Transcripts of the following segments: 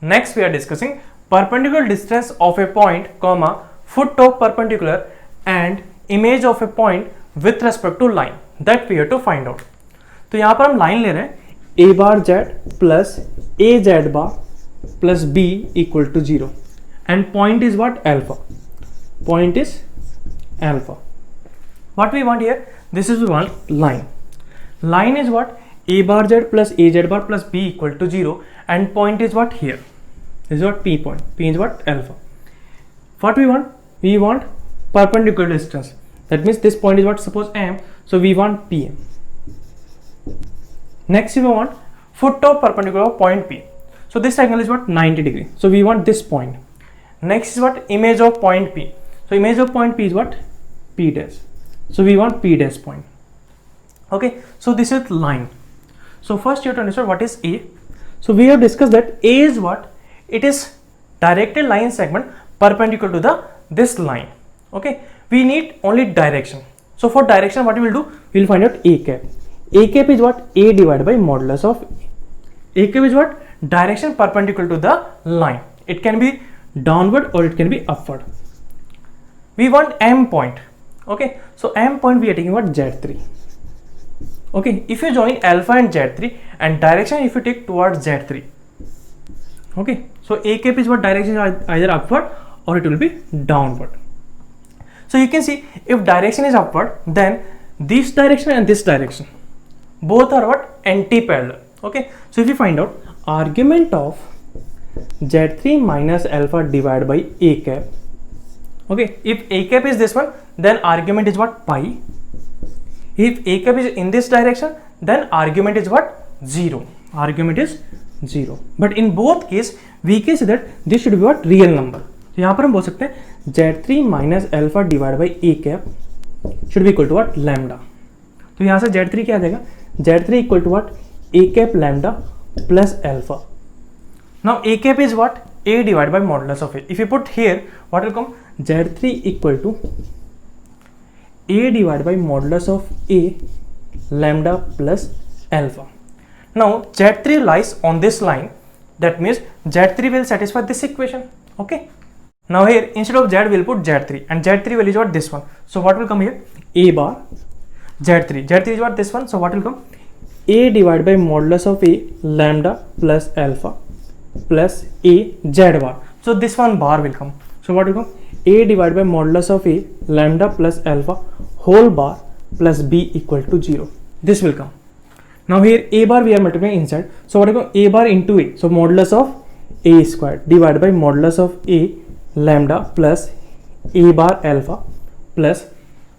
Next we are discussing perpendicular distance of a point, comma, foot of perpendicular and image of a point with respect to line that we have to find out. तो यहाँ पर हम line ले रहे हैं a bar z plus a z bar plus b equal to 0 and point is what? Alpha. Point is alpha. What we want here? This is we want line. Line is what? A bar z plus a z bar plus b equal to 0 and point is what? Here. This is what P point. P is what? Alpha. What we want? We want perpendicular distance. That means this point is what? Suppose M. So we want PM. Next we want foot of perpendicular of point P. So this angle is what? 90 degree. So we want this point. Next is what? Image of point P. So image of point P is what? P dash. So we want P dash point. Okay. So this is line. So first you have to understand what is A. So we have discussed that A is what? It is directed line segment perpendicular to the this line. Okay. We need only direction. So for direction, what we will do? We will find out A cap. A cap is what? A divided by modulus of A. A cap is what? Direction perpendicular to the line. It can be downward or it can be upward. We want M point. Okay. So M point we are taking what? Z3. Okay. If you join alpha and Z3 and direction if you take towards Z3. Okay. So A cap is what? Direction is either upward or it will be downward. So you can see if direction is upward, then this direction and this direction both are what? Anti-parallel. Okay. So if you find out argument of Z3 minus alpha divided by A cap. Okay. If A cap is this one, then argument is what? Pi. If A cap is in this direction, then argument is what? 0. Argument is 0. But in both case, we can say that this should be what? Real number. तो यहाँ पर हम बोल सकते हैं Z3 minus alpha divide by A cap should be equal to what? Lambda. तो यहाँ से Z3 क्या आ जाएगा? Z3 equal to what? A cap lambda plus alpha. Now A cap is what? A divided by modulus of A. If you put here, what will come? Z3 equal to A divided by modulus of A lambda plus alpha. Now Z3 lies on this line. That means Z3 will satisfy this equation. Okay. Now here instead of Z we'll put Z3 and Z3 value is what? This one. So what will come here? A bar Z3. Z3 is what? This one. So what will come? A divided by modulus of A lambda plus alpha plus A Z bar. So this one bar will come. So what will come? A divided by modulus of A lambda plus alpha whole bar plus B equal to 0. This will come. Now here A bar we are multiplying inside. So what will come? A bar into A. So modulus of A squared divided by modulus of A lambda plus A bar alpha plus.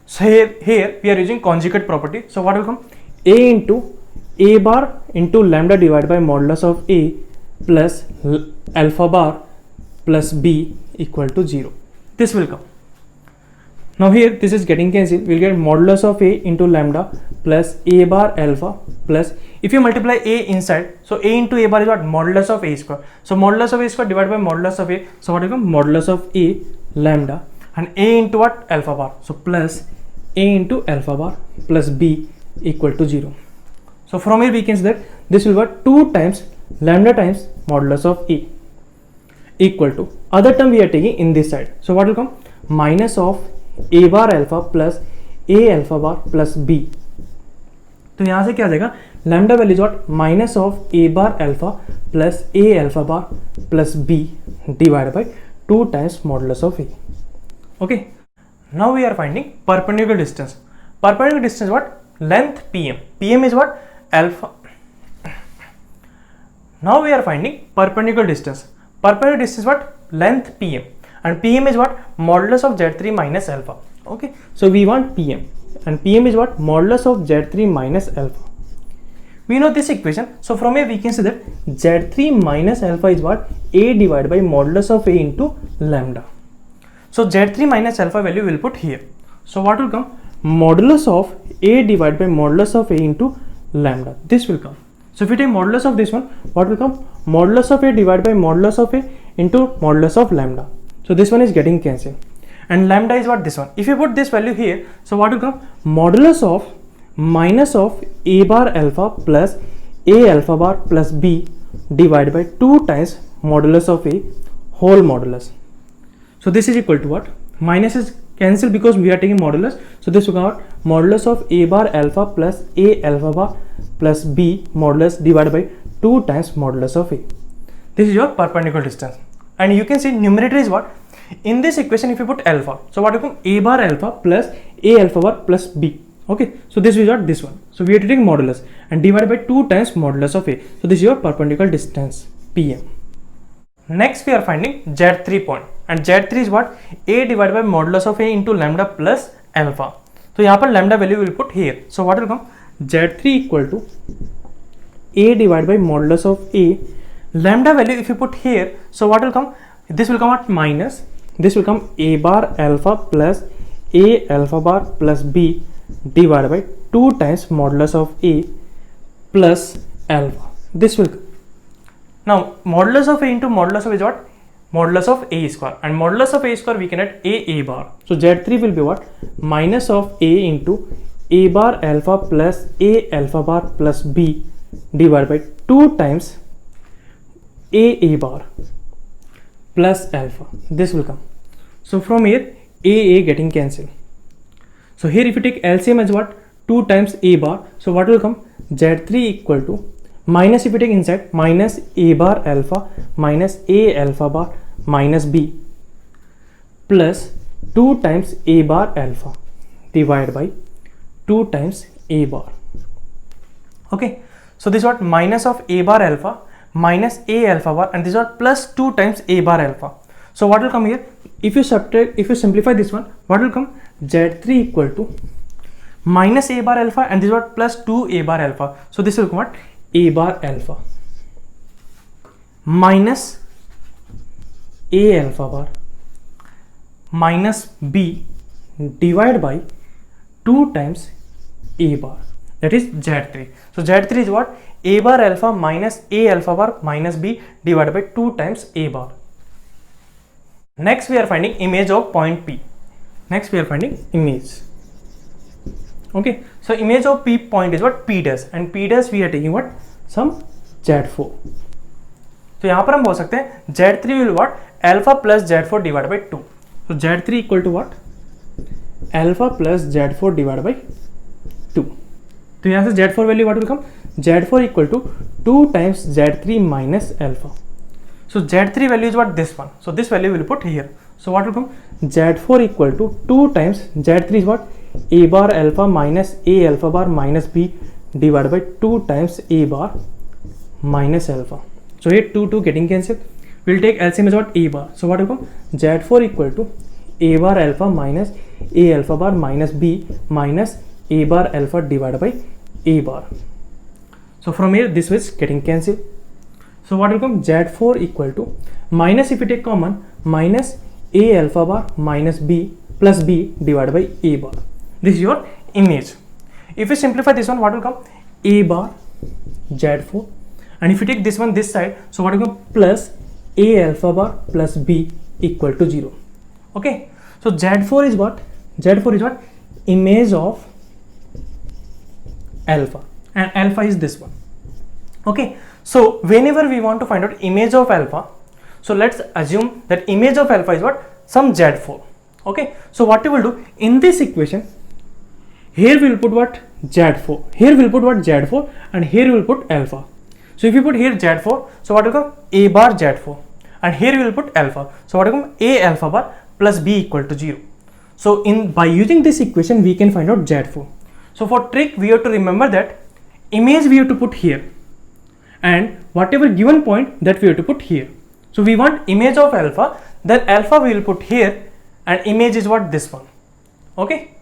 So here we are using conjugate property. So what will come? A into A bar into lambda divided by modulus of A plus alpha bar plus B equal to 0. This will come. Now here this is getting cancelled. We'll get modulus of A into lambda plus A bar alpha plus, if you multiply A inside, so A into A bar is what? Modulus of A square. So modulus of A square divided by modulus of A. So what will come? Modulus of A lambda and A into what? Alpha bar. So plus A into alpha bar plus B equal to 0. So from here we can see that this will be 2 times lambda times modulus of A equal to, other term we are taking in this side. So what will come? Minus of A bar alpha plus A alpha bar plus B. तो यहाँ से क्या आ जाएगा? Lambda value is what? Minus of A bar alpha plus A alpha bar plus B divided by 2 times modulus of A. Okay. Now we are finding perpendicular distance. Perpendicular distance what? Length PM. PM is what? Alpha. Now we are finding perpendicular distance. Perpendicular distance what? Length PM. And PM is what? Modulus of Z3 minus alpha. Okay. So we want PM. And PM is what? Modulus of Z3 minus alpha. We know this equation. So from here we can say that Z3 minus alpha is what? A divided by modulus of A into lambda. So Z3 minus alpha value we'll put here. So what will come? Modulus of A divided by modulus of A into lambda. This will come. So if we take modulus of this one, what will come? Modulus of A divided by modulus of A into modulus of lambda. So this one is getting cancelled. And lambda is what? This one. If you put this value here, so what will come? Modulus of minus of a bar alpha plus a alpha bar plus b divided by 2 times modulus of a whole modulus. So this is equal to what? Minus is cancelled because we are taking modulus. So this will come out modulus of a bar alpha plus a alpha bar plus b modulus divided by 2 times modulus of a. This is your perpendicular distance. And you can see numerator is what? In this equation, if you put alpha, so what will come? A bar alpha plus a alpha bar plus b. Okay, so this is what this one. So we are taking modulus and divided by 2 times modulus of a. So this is your perpendicular distance PM. Next we are finding Z3 point, and Z3 is what? A divided by modulus of a into lambda plus alpha. So यहाँ पर lambda value will put here. So what will come? Z3 equal to A divided by modulus of A. Lambda value if you put here, so what will come? This will come at minus. This will come A bar alpha plus A alpha bar plus B divided by 2 times modulus of A plus alpha. This will come. Now modulus of A into modulus of is what? Modulus of A square, and modulus of A square we can get A bar. So Z3 will be what? Minus of A into A bar alpha plus A alpha bar plus B divided by 2 times A bar plus alpha. This will come. So from here A getting cancelled. So here if you take LCM as what? 2 times A bar. So what will come? Z3 equal to minus, if you take inside, minus A bar alpha minus A alpha bar minus B plus 2 times A bar alpha divided by 2 times A bar. Okay, so this is what? Minus of A bar alpha minus A alpha bar, and this is what? Plus 2 times A bar alpha. So what will come here? If you subtract, if you simplify this one, what will come? Z3 equal to minus A bar alpha, and this is what? Plus 2 A bar alpha. So this will come what? A bar alpha minus A alpha bar minus B divided by 2 times A bar, that is Z3. So Z3 is what? A bar alpha minus A alpha bar minus B divided by 2 times A bar. Next we are finding image of point P. Next we are finding image. Okay, so image of P point is what? P dash, and P dash we are taking what? Some Z4. तो यहाँ पर हम बोल सकते हैं Z3 will what? Alpha plus Z4 divided by 2. So Z3 equal to what? Alpha plus Z4 divided by 2. तो यहाँ से Z4 value what will come? Z4 equal to 2 times Z3 minus alpha. So Z3 value is what? This one. So this value will put here. So what will come? Z4 equal to 2 times Z3 is what? A bar alpha minus A alpha bar minus B divided by 2 times A bar minus alpha. So here 2 getting cancelled. We'll take LCM as what? A bar. So what will come? Z4 equal to A bar alpha minus A alpha bar minus B minus A bar alpha divided by A bar. So from here this was getting cancelled. So what will come? Z4 equal to minus, if you take common, minus A alpha bar minus B plus B divided by A bar. This is your image. If you simplify this one, what will come? A bar Z4, and if you take this one this side, so what will come? Plus A alpha bar plus B equal to 0. Okay, so Z4 is what? Z4 is what? Image of alpha, and alpha is this one. Okay, so whenever we want to find out image of alpha, so let's assume that image of alpha is what? Some Z4. Okay, so what we will do in this equation, here we will put what? Z4, here we will put what? Z4, and here we will put alpha. So if you put here Z4, so what will come? A bar Z4, and here we will put alpha. So what will come? A alpha bar plus B equal to 0. So by using this equation we can find out Z4. So for trick we have to remember that image we have to put here, and whatever given point that we have to put here. So we want image of alpha, then alpha we will put here, and image is what? This one. Okay.